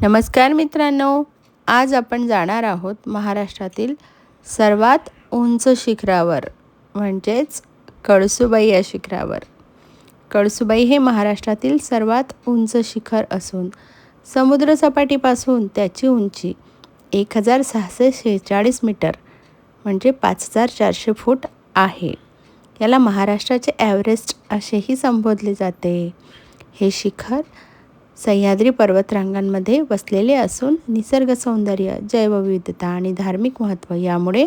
नमस्कार मित्रांनो, आज आपण जाणार आहोत महाराष्ट्रातील सर्वात उंच शिखरावर म्हणजेच कळसूबाई या शिखरावर. कळसूबाई हे महाराष्ट्रातील सर्वात उंच शिखर असून समुद्रसपाटीपासून त्याची उंची 1646 मीटर म्हणजे 5400 फूट आहे. याला महाराष्ट्राचे एव्हरेस्ट असेही संबोधले जाते. हे शिखर सह्याद्री पर्वतरांगांमध्ये वसलेले असून निसर्ग सौंदर्य, जैवविविधता आणि धार्मिक महत्त्व यामुळे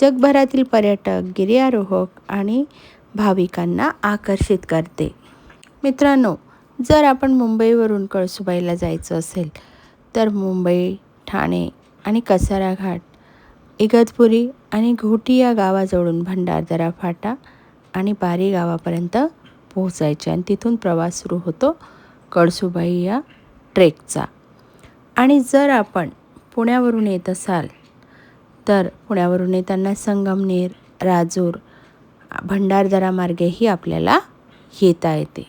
जगभरातील पर्यटक, गिर्यारोहक आणि भाविकांना आकर्षित करते. मित्रांनो, जर आपण मुंबईवरून कळसूबाईला जायचं असेल तर मुंबई, ठाणे आणि कसारा घाट, इगतपुरी आणि घोटी या गावाजवळून भंडारदरा फाटा आणि बारी गावापर्यंत पोहोचायचे आणि तिथून प्रवास सुरू होतो कळसूबाई या ट्रेकचा. आणि जर आपण पुण्यावरून येत असाल तर पुण्यावरून येताना संगमनेर, राजूर, भंडारदरा मार्गेही आपल्याला येता येते.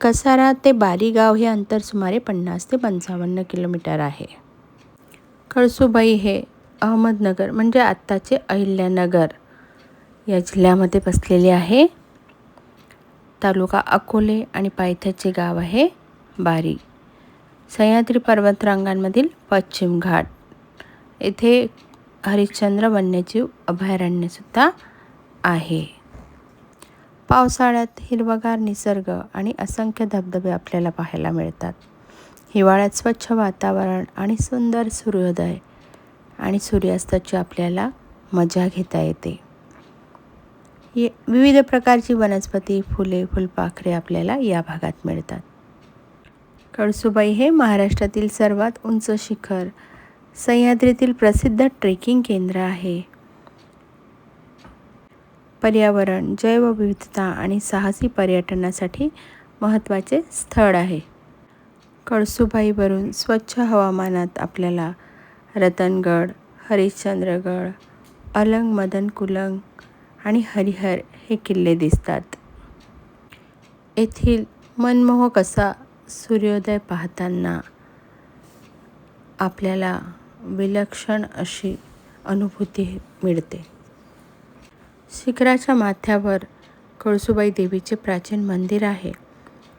कसारा ते बारी गाव हे अंतर सुमारे 50 ते 55 किलोमीटर आहे. कळसूबाई हे अहमदनगर म्हणजे आत्ताचे अहिल्यानगर या जिल्ह्यामध्ये बसलेले आहे. तालुका अकोले आणि पायथ्याचे गाव आहे बारी. सह्याद्री पर्वतरांगांमधील पश्चिम घाट. येथे हरिश्चंद्र वन्यजीव अभयारण्यसुद्धा आहे. पावसाळ्यात हिरवागार निसर्ग आणि असंख्य धबधबे आपल्याला पाहायला मिळतात. हिवाळ्यात स्वच्छ वातावरण आणि सुंदर सूर्योदय आणि सूर्यास्ताची आपल्याला मजा घेता येते. विविध प्रकारची वनस्पती, फुले, फुलपाखरे आपल्याला या भागात मिळतात. कळसूबाई हे महाराष्ट्रातील सर्वात उंच शिखर, सह्याद्रीतील प्रसिद्ध ट्रेकिंग केंद्र आहे. पर्यावरण, जैवविविधता आणि साहसी पर्यटनासाठी महत्त्वाचे स्थळ आहे. कळसूबाईवरून स्वच्छ हवामानात आपल्याला रतनगड, हरिश्चंद्रगड, अलंग, मदनकुलंग आणि हरिहर हे किल्ले दिसतात. येथील मनमोहक असा सूर्योदय पाहताना आपल्याला विलक्षण अशी अनुभूती मिळते. शिखराच्या माथ्यावर कळसूबाई देवीचे प्राचीन मंदिर आहे.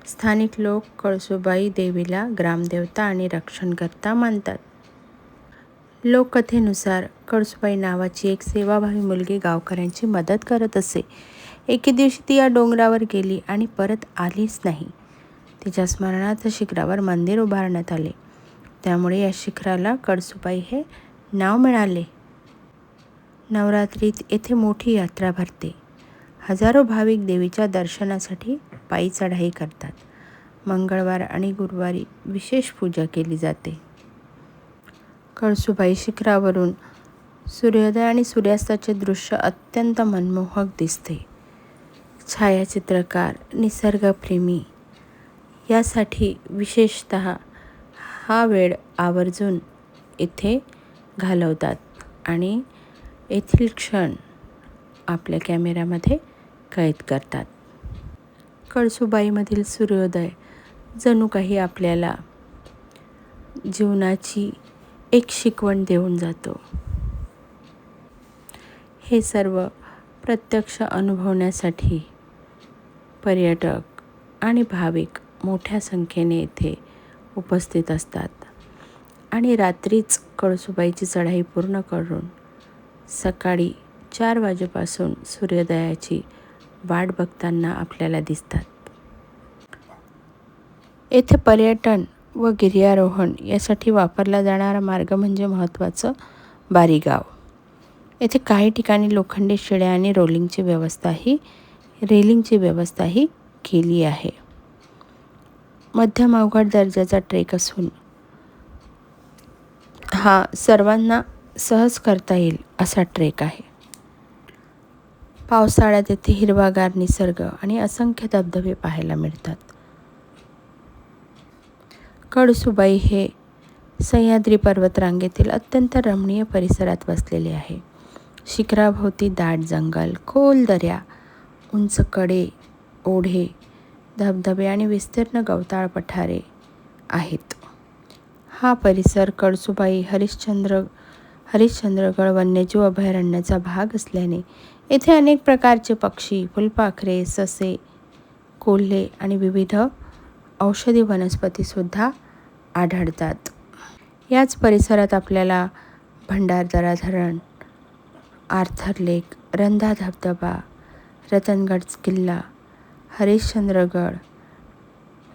स्थानिक लोक कळसूबाई देवीला ग्रामदेवता आणि रक्षणकर्ता मानतात. लोककथेनुसार कळसूबाई नावाची एक सेवाभावी मुलगी गावकऱ्यांची मदत करत असे. एके दिवशी ती या डोंगरावर गेली आणि परत आलीच नाही. तिच्या स्मरणार्थ शिखरावर मंदिर उभारण्यात आले. त्यामुळे या शिखराला कळसूबाई हे नाव मिळाले. नवरात्रीत येथे मोठी यात्रा भरते. हजारो भाविक देवीच्या दर्शनासाठी पायी चढाई करतात. मंगळवार आणि गुरुवारी विशेष पूजा केली जाते. कळसूबाई शिखरावरून सूर्योदय आणि सूर्यास्ताचे दृश्य अत्यंत मनमोहक दिसते. छायाचित्रकार, निसर्गप्रेमी यासाठी विशेषतः हा वेळ आवर्जून इथे घालवतात आणि येथील क्षण आपल्या कॅमेऱ्यामध्ये कैद करतात. कळसूबाईमधील सूर्योदय जणू काही आपल्याला जीवनाची एक शिकवण देऊन जातो. हे सर्व प्रत्यक्ष अनुभवण्यासाठी पर्यटक आणि भाविक मोठ्या संख्येने येथे उपस्थित असतात आणि रात्रीच कळसूबाईची चढाई पूर्ण करून सकाळी 4 वाजेपासून सूर्योदयाची वाट बघताना आपल्याला दिसतात. येथे पर्यटन व गिर्यारोहण यासाठी वापरला जाणारा मार्ग म्हणजे महत्त्वाचं बारी गाव. येथे काही ठिकाणी लोखंडी शिड्या आणि रेलिंगची व्यवस्थाही केली आहे. मध्यम अवघड दर्जाचा ट्रेक असून हा सर्वांना सहज करता येईल असा ट्रेक आहे. पावसाळ्यात येथे हिरवागार निसर्ग आणि असंख्य धबधबे पाहायला मिळतात. कळसूबाई हे सह्याद्री पर्वतरांगेतील अत्यंत रमणीय परिसरात वसलेले आहे. शिखराभोवती दाट जंगल, खोल दऱ्या, उंच कडे, ओढे, धबधबे आणि विस्तीर्ण गवताळ पठारे आहेत. हा परिसर कळसुबाई हरिश्चंद्रगड वन्यजीव अभयारण्याचा भाग असल्याने येथे अनेक प्रकारचे पक्षी, फुलपाखरे, ससे, कोल्हे आणि विविध औषधी वनस्पतीसुद्धा आढळतात. याच परिसरात आपल्याला भंडारदरा धरण, आर्थर लेक, रंधा धबधबा, रतनगड किल्ला, हरिश्चंद्रगड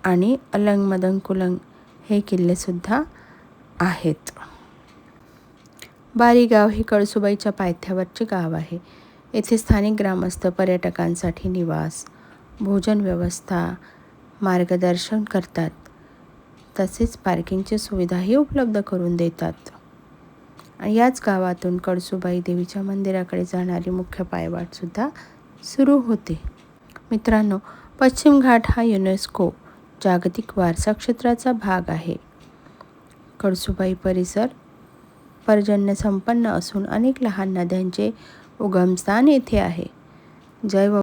आणि अलंग हे किल्लेसुद्धा आहेत. बारी गाव हे कळसुबाईच्या पायथ्यावरचे गाव आहे. येथे स्थानिक ग्रामस्थ पर्यटकांसाठी निवास, भोजन व्यवस्था, मार्गदर्शन करतात. तसेच पार्किंगची सुविधाही उपलब्ध करून देतात. आणि याच गावातून कळसुबाई देवीच्या मंदिराकडे जाणारी मुख्य पायवाटसुद्धा सुरू होते. मित्रांनो, पश्चिम घाट हा युनेस्को जागतिक वारसा क्षेत्राचा भाग आहे. कळसुबाई परिसर पर्जन्य संपन्न असून अनेक लहान नद्यांचे उगमस्थान येथे आहे. जैव